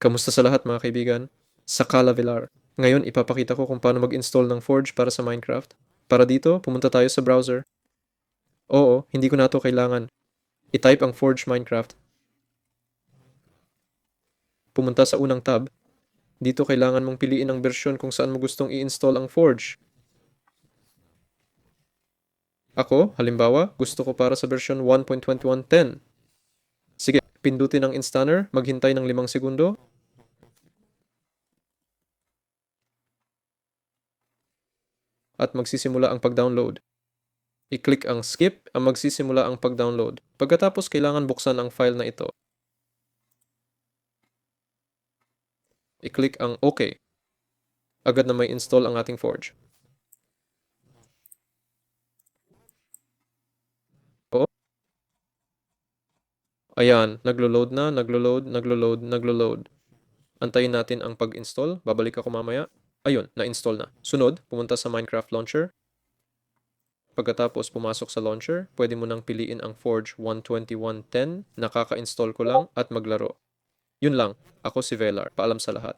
Kamusta sa lahat mga kaibigan? Sa Calavelar. Ngayon ipapakita ko kung paano mag-install ng Forge para sa Minecraft. Para dito, pumunta tayo sa browser. Oo, hindi ko na ito kailangan. I-type ang Forge Minecraft. Pumunta sa unang tab. Dito kailangan mong piliin ang bersyon kung saan mo gustong i-install ang Forge. Ako, halimbawa, gusto ko para sa bersyon 1.2110. Sige, pindutin ang installer, maghintay ng 5 segundo. At magsisimula ang pag-download. I-click ang skip ang magsisimula ang pag-download. Pagkatapos kailangan buksan ang file na ito. I-click ang OK. Agad na may install ang ating Forge. Oo. Ayan, naglo-load na, naglo-load. Antayin natin ang pag-install. Babalik ako mamaya. Ayun, na-install na. Sunod, pumunta sa Minecraft Launcher. Pagkatapos pumasok sa launcher, pwede mo nang piliin ang Forge 12110. Nakaka-install ko lang at maglaro. Yun lang. Ako si Velar. Paalam sa lahat.